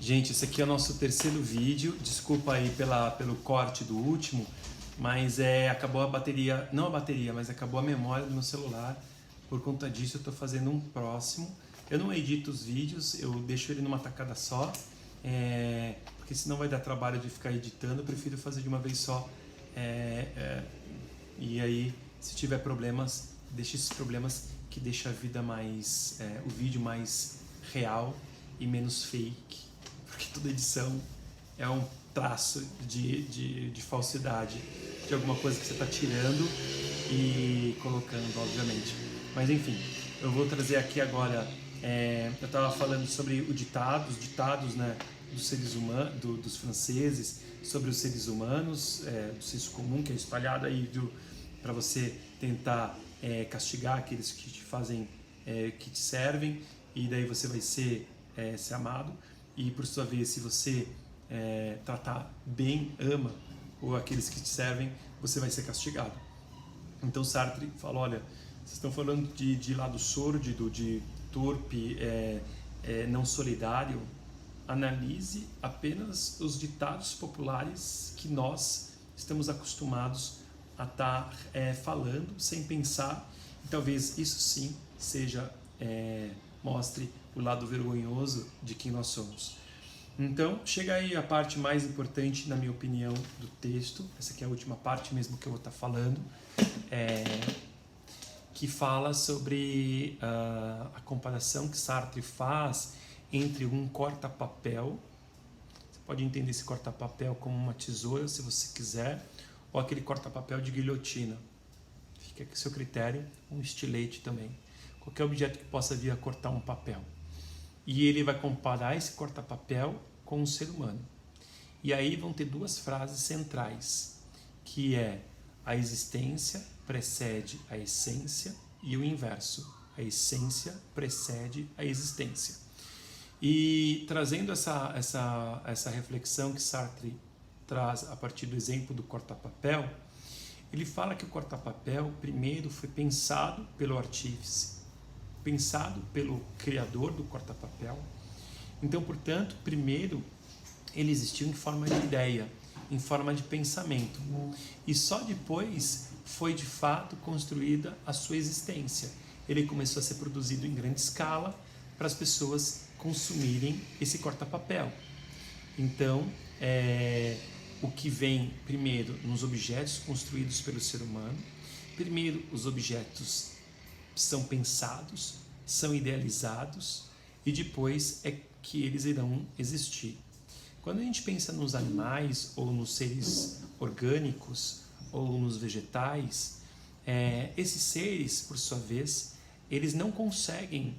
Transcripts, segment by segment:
Gente, esse aqui é o nosso terceiro vídeo. Desculpa aí pelo corte do último, mas acabou a bateria, não a bateria, mas acabou a memória do meu celular. Por conta disso eu estou fazendo um próximo. Eu não edito os vídeos, eu deixo ele numa tacada só, porque senão vai dar trabalho de ficar editando. Eu prefiro fazer de uma vez só. E aí, se tiver problemas, deixa esses problemas que deixa a vida mais, o vídeo mais real e menos fake. Porque toda edição é um traço de falsidade, de alguma coisa que você está tirando e colocando, obviamente. Mas enfim, eu vou trazer aqui agora, eu estava falando sobre os ditados, né, dos seres humanos, dos franceses, sobre os seres humanos, do senso comum que é espalhado aí para você tentar castigar aqueles que te fazem, que te servem, e daí você vai ser amado. E por sua vez, se você tratar bem, ama, ou aqueles que te servem, você vai ser castigado. Então Sartre fala, olha, vocês estão falando de lado sórdido, de torpe, não solidário. Analise apenas os ditados populares que nós estamos acostumados a estar falando sem pensar. E talvez isso sim mostre o lado vergonhoso de quem nós somos. Então, chega aí a parte mais importante, na minha opinião, do texto. Essa aqui é a última parte mesmo que eu vou estar falando, que fala sobre a comparação que Sartre faz entre um corta-papel. Você pode entender esse corta-papel como uma tesoura, se você quiser, ou aquele corta-papel de guilhotina. Fica aqui a seu critério, um estilete também. Qualquer objeto que possa vir a cortar um papel. E ele vai comparar esse corta-papel com o ser humano. E aí vão ter duas frases centrais, que é: a existência precede a essência, e o inverso, a essência precede a existência. E trazendo essa reflexão que Sartre traz a partir do exemplo do corta-papel, ele fala que o corta-papel primeiro foi pensado pelo artífice, pensado pelo criador do corta-papel. Então, portanto, primeiro ele existiu em forma de ideia, em forma de pensamento. E só depois foi de fato construída a sua existência. Ele começou a ser produzido em grande escala para as pessoas consumirem esse corta-papel. Então, o que vem primeiro nos objetos construídos pelo ser humano, primeiro os objetos são pensados, são idealizados, e depois é que eles irão existir. Quando a gente pensa nos animais, ou nos seres orgânicos, ou nos vegetais, esses seres, por sua vez, eles não conseguem,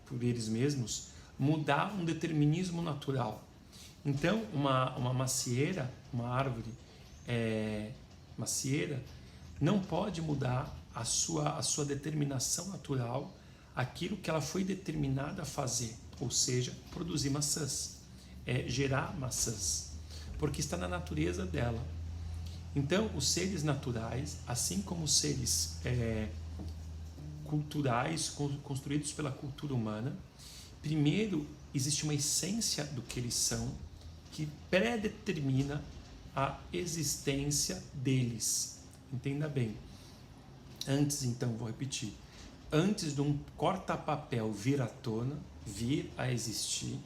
por eles mesmos, mudar um determinismo natural. Então, uma macieira, uma árvore macieira, não pode mudar a sua determinação natural, aquilo que ela foi determinada a fazer, ou seja, produzir maçãs, gerar maçãs, porque está na natureza dela. Então, os seres naturais, assim como os seres culturais construídos pela cultura humana, primeiro existe uma essência do que eles são, que predetermina a existência deles. Entenda bem. Antes, então, vou repetir, antes de um corta-papel vir à tona, vir a existir,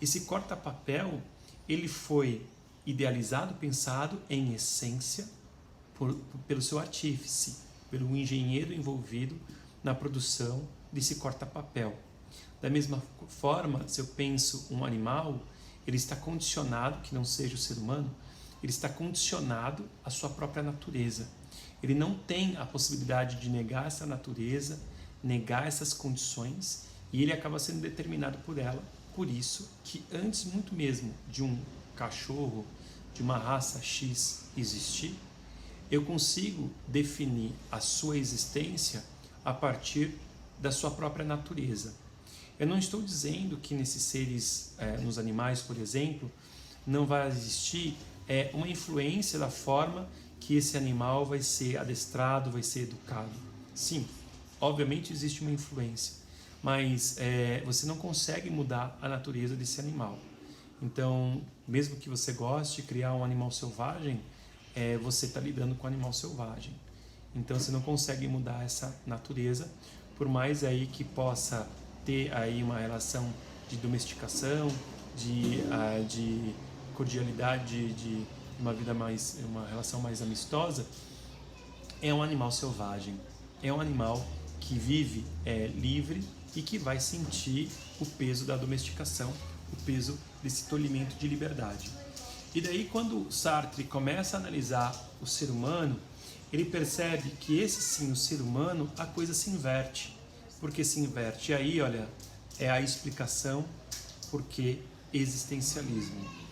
esse corta-papel ele foi idealizado, pensado em essência pelo seu artífice, pelo engenheiro envolvido na produção desse corta-papel. Da mesma forma, se eu penso um animal, ele está condicionado, que não seja o ser humano, ele está condicionado à sua própria natureza. Ele não tem a possibilidade de negar essa natureza, negar essas condições, e ele acaba sendo determinado por ela. Por isso que antes muito mesmo de um cachorro, de uma raça X existir, eu consigo definir a sua existência a partir da sua própria natureza. Eu não estou dizendo que nesses seres, nos animais, por exemplo, não vai existir uma influência da forma que esse animal vai ser adestrado, vai ser educado. Sim, obviamente existe uma influência, mas você não consegue mudar a natureza desse animal. Então, mesmo que você goste de criar um animal selvagem, você está lidando com um animal selvagem. Então, você não consegue mudar essa natureza, por mais aí que possa ter aí uma relação de domesticação, de cordialidade, de uma relação mais amistosa. É um animal selvagem, é um animal que vive livre e que vai sentir o peso da domesticação, o peso desse tolhimento de liberdade. E daí, quando Sartre começa a analisar o ser humano, ele percebe que esse sim, o ser humano, a coisa se inverte. Por que se inverte? E aí, olha, é a explicação por que existencialismo.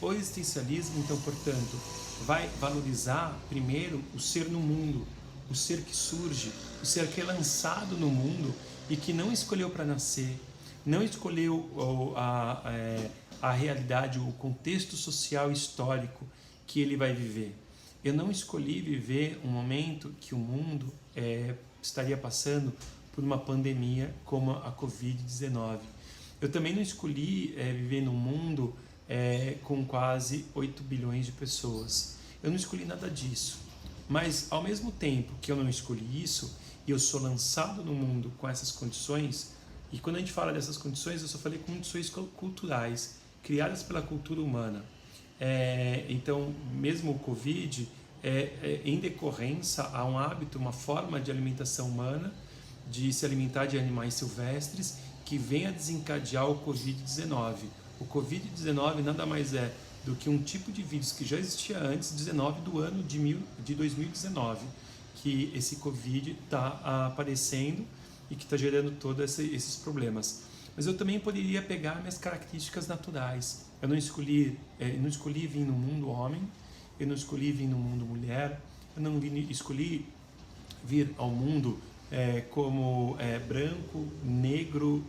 O existencialismo, então, portanto, vai valorizar primeiro o ser no mundo, o ser que surge, o ser que é lançado no mundo e que não escolheu para nascer, não escolheu a realidade, o contexto social histórico que ele vai viver. Eu não escolhi viver um momento que o mundo estaria passando por uma pandemia como a Covid-19. Eu também não escolhi viver num mundo com quase 8 bilhões de pessoas. Eu não escolhi nada disso. Mas, ao mesmo tempo que eu não escolhi isso, e eu sou lançado no mundo com essas condições, e quando a gente fala dessas condições, eu só falei condições culturais, criadas pela cultura humana. Então, mesmo o Covid, em decorrência a um hábito, uma forma de alimentação humana, de se alimentar de animais silvestres, que vem a desencadear o Covid-19. O Covid-19 nada mais é do que um tipo de vírus que já existia antes, 19 do ano de 2019, que esse Covid está aparecendo e que está gerando todos esses problemas. Mas eu também poderia pegar minhas características naturais. Eu não escolhi vir no mundo homem, eu não escolhi vir no mundo mulher, eu não escolhi vir ao mundo como branco, negro,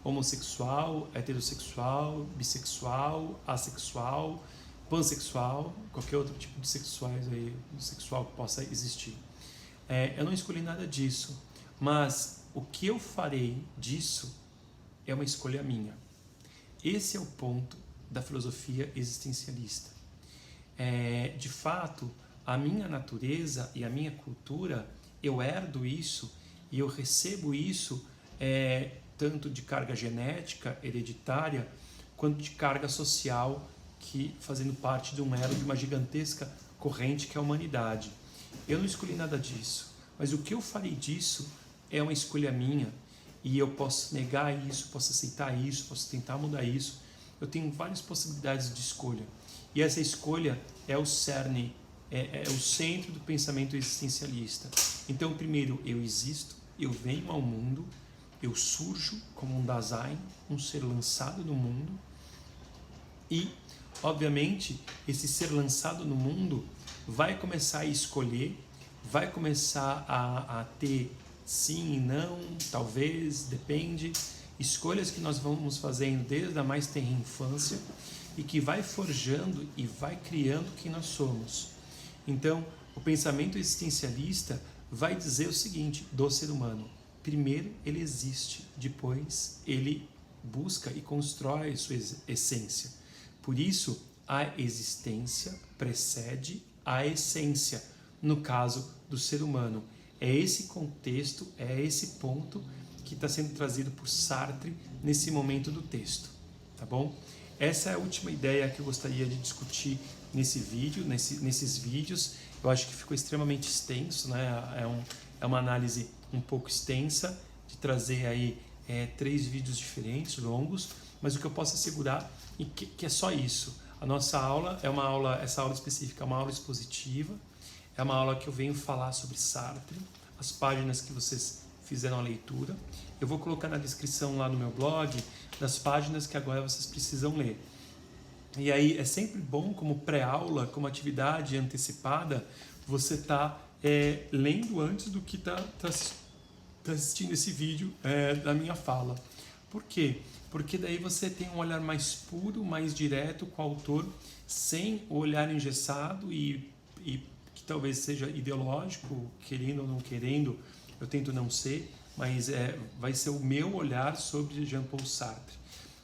homossexual, heterossexual, bissexual, assexual, pansexual, qualquer outro tipo de sexual que possa existir. Eu não escolhi nada disso, mas o que eu farei disso é uma escolha minha. Esse é o ponto da filosofia existencialista. De fato, a minha natureza e a minha cultura, eu herdo isso e eu recebo isso tanto de carga genética, hereditária, quanto de carga social, que fazendo parte de um elo de uma gigantesca corrente que é a humanidade. Eu não escolhi nada disso, mas o que eu farei disso é uma escolha minha, e eu posso negar isso, posso aceitar isso, posso tentar mudar isso. Eu tenho várias possibilidades de escolha, e essa escolha é o cerne, é o centro do pensamento existencialista. Então, primeiro, eu existo, eu venho ao mundo, eu surjo como um Dasein, um ser lançado no mundo, e, obviamente, esse ser lançado no mundo vai começar a escolher, vai começar a ter sim e não, talvez, depende, escolhas que nós vamos fazendo desde a mais tenra infância e que vai forjando e vai criando quem nós somos. Então, o pensamento existencialista vai dizer o seguinte do ser humano: primeiro ele existe, depois ele busca e constrói sua essência. Por isso, a existência precede a essência, no caso do ser humano. É esse contexto, é esse ponto que está sendo trazido por Sartre nesse momento do texto, tá bom? Essa é a última ideia que eu gostaria de discutir nesse vídeo, nesses vídeos. Eu acho que ficou extremamente extenso, né? É uma análise um pouco extensa, de trazer aí 3 vídeos diferentes, longos, mas o que eu posso assegurar é que é só isso. A nossa aula essa aula específica é uma aula expositiva, é uma aula que eu venho falar sobre Sartre, as páginas que vocês fizeram a leitura. Eu vou colocar na descrição lá no meu blog das páginas que agora vocês precisam ler. E aí é sempre bom, como pré-aula, como atividade antecipada, você tá lendo antes do que tá assistindo esse vídeo da minha fala. Por quê? Porque daí você tem um olhar mais puro, mais direto com o autor, sem o olhar engessado e que talvez seja ideológico, querendo ou não querendo, eu tento não ser, mas vai ser o meu olhar sobre Jean-Paul Sartre.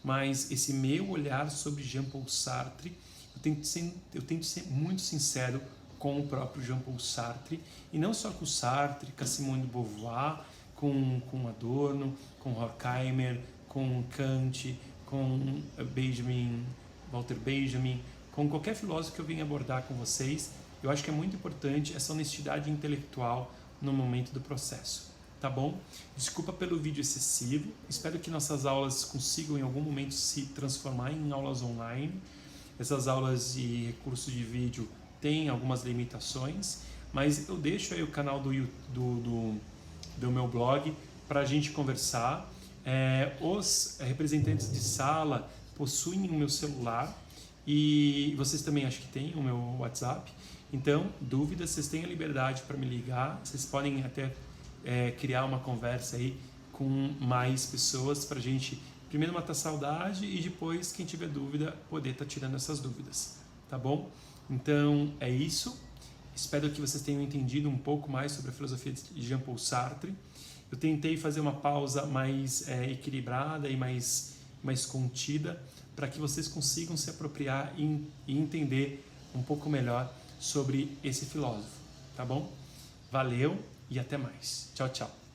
mas esse meu olhar sobre Jean-Paul Sartre, eu tento ser muito sincero com o próprio Jean-Paul Sartre, e não só com o Sartre, com a Simone de Beauvoir, com Adorno, com Horkheimer, com Kant, com Walter Benjamin, com qualquer filósofo que eu venha abordar com vocês. Eu acho que é muito importante essa honestidade intelectual no momento do processo, tá bom? Desculpa pelo vídeo excessivo, espero que nossas aulas consigam em algum momento se transformar em aulas online. Essas aulas de recurso de vídeo têm algumas limitações, mas eu deixo aí o canal do meu blog para a gente conversar. Os representantes de sala possuem o meu celular e vocês também acho que têm o meu WhatsApp. Então, dúvidas, vocês têm a liberdade para me ligar, vocês podem até criar uma conversa aí com mais pessoas para a gente primeiro matar saudade e depois, quem tiver dúvida, poder estar tirando essas dúvidas, tá bom? Então, é isso. Espero que vocês tenham entendido um pouco mais sobre a filosofia de Jean-Paul Sartre. Eu tentei fazer uma pausa mais equilibrada e mais contida para que vocês consigam se apropriar e entender um pouco melhor sobre esse filósofo, tá bom? Valeu e até mais. Tchau, tchau.